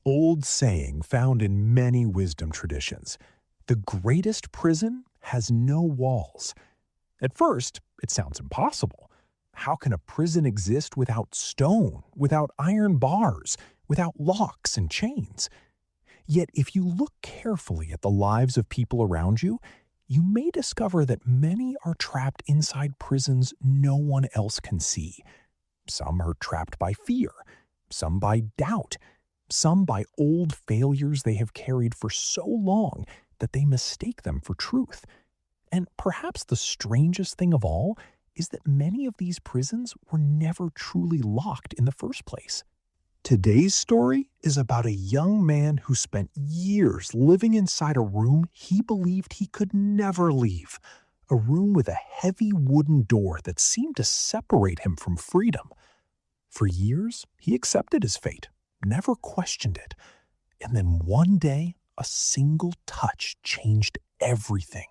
Old saying found in many wisdom traditions. The greatest prison has no walls. At first, it sounds impossible. How can a prison exist without stone, without iron bars, without locks and chains? Yet, if you look carefully at the lives of people around you, you may discover that many are trapped inside prisons no one else can see. Some are trapped by fear, some by doubt, some by old failures they have carried for so long that they mistake them for truth. And perhaps the strangest thing of all is that many of these prisons were never truly locked in the first place. Today's story is about a young man who spent years living inside a room he believed he could never leave. A room with a heavy wooden door that seemed to separate him from freedom. For years, he accepted his fate, never questioned it. And then one day, a single touch changed everything.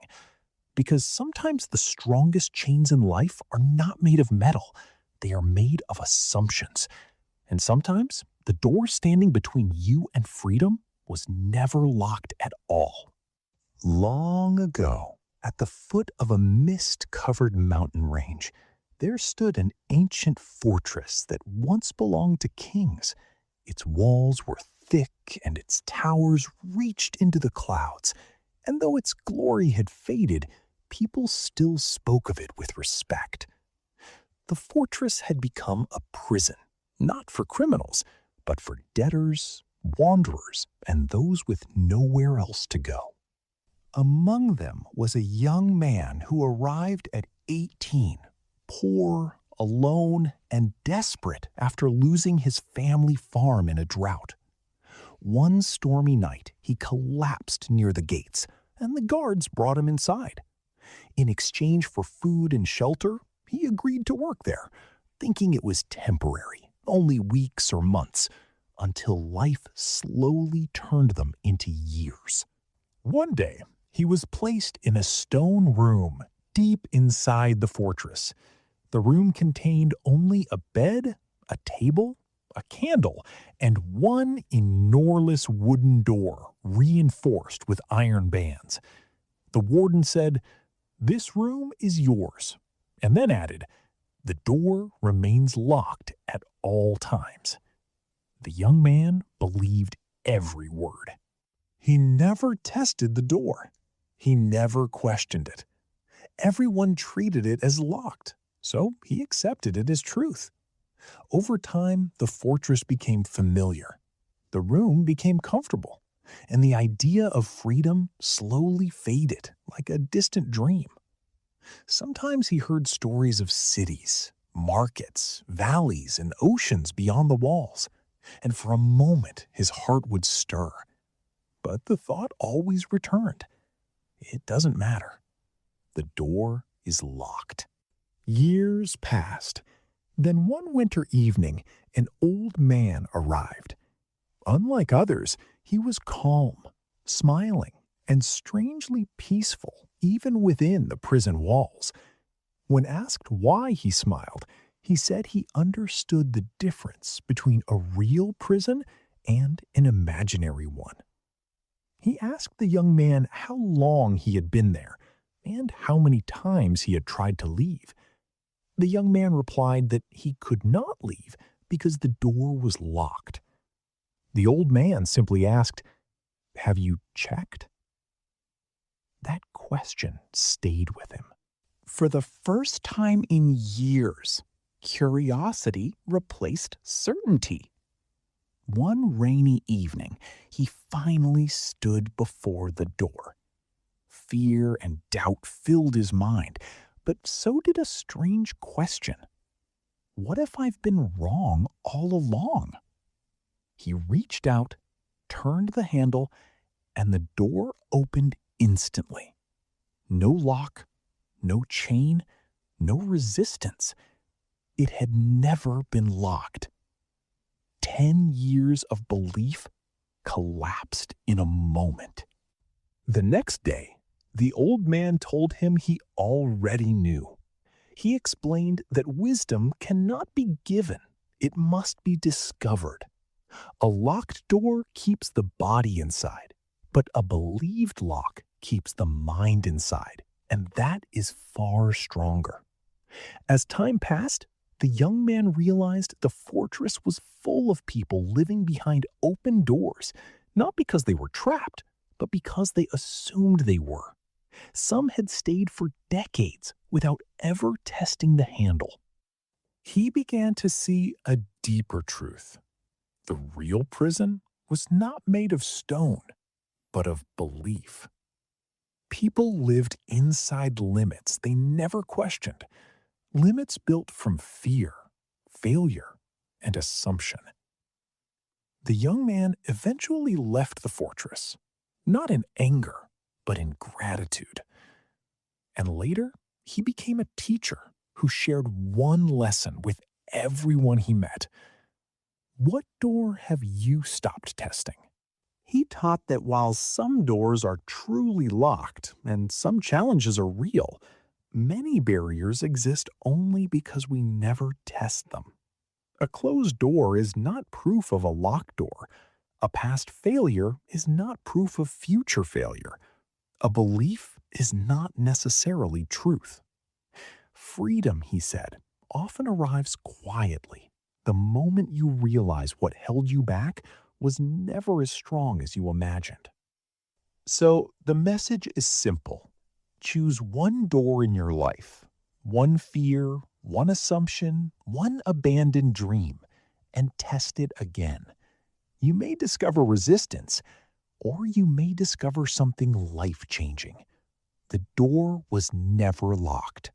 Because sometimes the strongest chains in life are not made of metal. They are made of assumptions. And sometimes the door standing between you and freedom was never locked at all. Long ago, at the foot of a mist-covered mountain range, there stood an ancient fortress that once belonged to kings. Its walls were thick and its towers reached into the clouds. And though its glory had faded, people still spoke of it with respect. The fortress had become a prison, not for criminals, but for debtors, wanderers, and those with nowhere else to go. Among them was a young man who arrived at 18, poor, alone, and desperate after losing his family farm in a drought. One stormy night, he collapsed near the gates, and the guards brought him inside. In exchange for food and shelter, he agreed to work there, thinking it was temporary, only weeks or months, until life slowly turned them into years. One day, he was placed in a stone room deep inside the fortress. The room contained only a bed, a table, a candle, and one enormous wooden door reinforced with iron bands. The warden said, "This room is yours," and then added, "The door remains locked at all times." The young man believed every word. He never tested the door. He never questioned it. Everyone treated it as locked, so he accepted it as truth. Over time, the fortress became familiar. The room became comfortable, and the idea of freedom slowly faded like a distant dream. Sometimes he heard stories of cities, markets, valleys, and oceans beyond the walls, and for a moment his heart would stir. But the thought always returned. It doesn't matter. The door is locked. Years passed. Then one winter evening, an old man arrived. Unlike others, he was calm, smiling, and strangely peaceful, even within the prison walls. When asked why he smiled, he said he understood the difference between a real prison and an imaginary one. He asked the young man how long he had been there and how many times he had tried to leave. The young man replied that he could not leave because the door was locked. The old man simply asked, "Have you checked?" That question stayed with him. For the first time in years, curiosity replaced certainty. One rainy evening, he finally stood before the door. Fear and doubt filled his mind, but so did a strange question. What if I've been wrong all along? He reached out, turned the handle, and the door opened instantly. No lock, no chain, no resistance. It had never been locked. 10 years of belief collapsed in a moment. The next day, the old man told him he already knew. He explained that wisdom cannot be given, it must be discovered. A locked door keeps the body inside, but a believed lock keeps the mind inside, and that is far stronger. As time passed, the young man realized the fortress was full of people living behind open doors, not because they were trapped, but because they assumed they were. Some had stayed for decades without ever testing the handle. He began to see a deeper truth. The real prison was not made of stone, but of belief. People lived inside limits they never questioned, limits built from fear, failure, and assumption. The young man eventually left the fortress, not in anger, but in gratitude. And later, he became a teacher who shared one lesson with everyone he met. What door have you stopped testing? He taught that while some doors are truly locked and some challenges are real, many barriers exist only because we never test them. A closed door is not proof of a locked door. A past failure is not proof of future failure. A belief is not necessarily truth. Freedom, he said, often arrives quietly. The moment you realize what held you back was never as strong as you imagined. So the message is simple. Choose one door in your life, one fear, one assumption, one abandoned dream, and test it again. You may discover resistance, or you may discover something life-changing. The door was never locked.